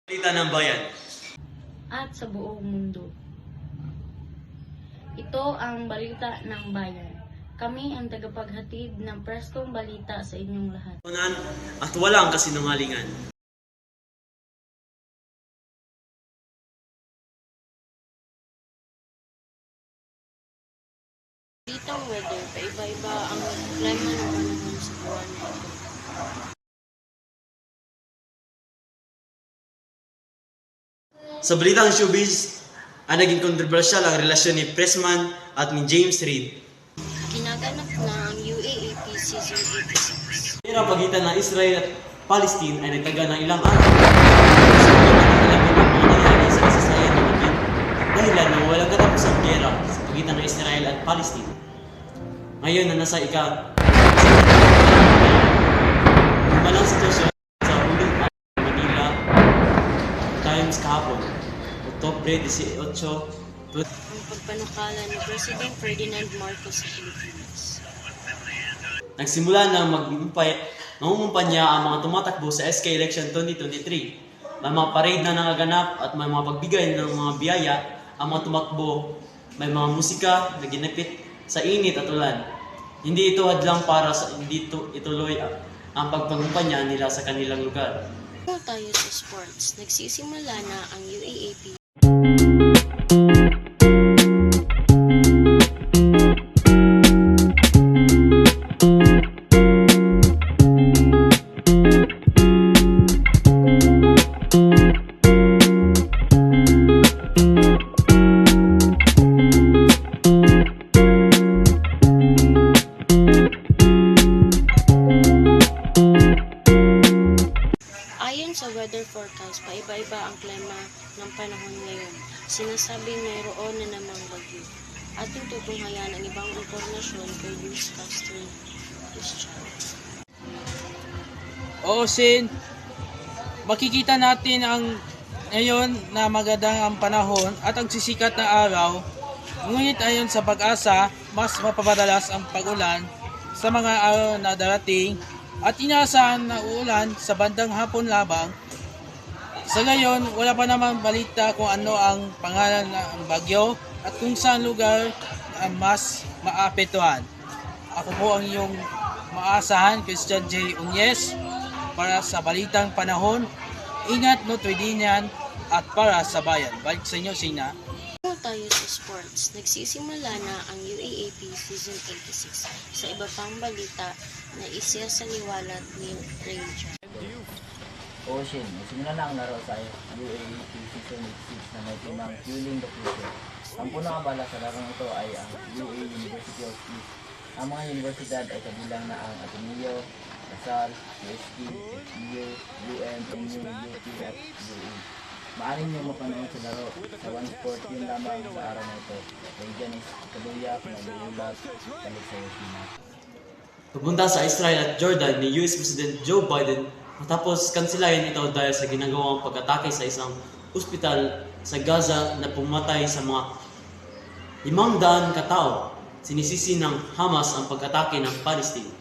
Balita ng bayan. At sa buong mundo. Ito ang balita ng bayan. Kami ang tagapaghatid ng preskong balita sa inyong lahat. Tunan at walang kasinungalingan. Balitang weather, paiba-iba ang klima ng panahon sa buwan na ito. Sa balitang showbiz, ang naging kontrobersyal ang relasyon ni Pressman at ni James Reid. Kinaganap na ang UAAP Season 86. Pero ang pagitan ng Israel at Palestine ay nagtaga ng ilang araw. Sa ilang mga nangyari sa kasaysayan ng mundo. Dahilan ng walang katapusang gera sa pagitan ng Israel at Palestine. Ngayon na nasa malang sitwasyon sa ulong Manila Times kahapon, Oktubre 18, Ang pagpanukala ni President Ferdinand Marcos sa Pilipinas. nagsimula ng nangungumpanya ang mga tumatakbo sa SK Election 2023. May mga parade na nangaganap at may mga pagbigay ng mga biyaya ang mga tumakbo. May mga musika na ginapit sa init at ulan. Hindi ito hadlang para sa hindi ituloy ang pagpangumpanya nila sa kanilang lugar. Kung tayo sa sports, nagsisimula na ang UAAP. Ayon sa weather forecast, paiba-iba ang klima ng panahon ngayon. Sinasabing mayroon na namang bagyo. Ating tutunghayan ang ibang impormasyon kay newscaster Christian. Sin, makikita natin ang ngayon na magandang ang panahon at ang sisikat na araw. Ngunit ayon sa pag-asa, mas mapapadalas ang pag-ulan sa mga araw na darating at inaasahan na uulan sa bandang hapon labang. Sa ngayon, wala pa naman balita kung ano ang pangalan ng bagyo at kung saan lugar ang mas maapektuhan. Ako po ang iyong maasahan, Christian J. Unyes, para sa Balitang Panahon. Ingat, Nutridinian, at para sa bayan. Balik sa inyo, Sina. Kung tayo sa sports, nagsisimula na ang UAAP Season 86. Sa iba pang balita na isasaliwalat ni Ranger. Ocean, nagsimula na ang laro sa UAAP Season 86 na may timang Fueling the Future. Ang punang abala sa larong ito ay ang UA University of East. Ang mga universidad ay kabilang na ang Ateneo, Lasal, UST, FEU, UM, NU, UP at UE. Maaari niyong mapanood sa laro sa One Sport, yun lamang sa araw na ito. Kaya dyan is Kaluya, Pinagulat, balik sa Yosina. Pupunta sa Israel at Jordan ni US President Joe Biden matapos kansilayan ito dahil sa ginagawang pag-atake sa isang ospital sa Gaza na pumatay sa mga 500 katao. Sinisisi ng Hamas ang pag-atake ng Palestine.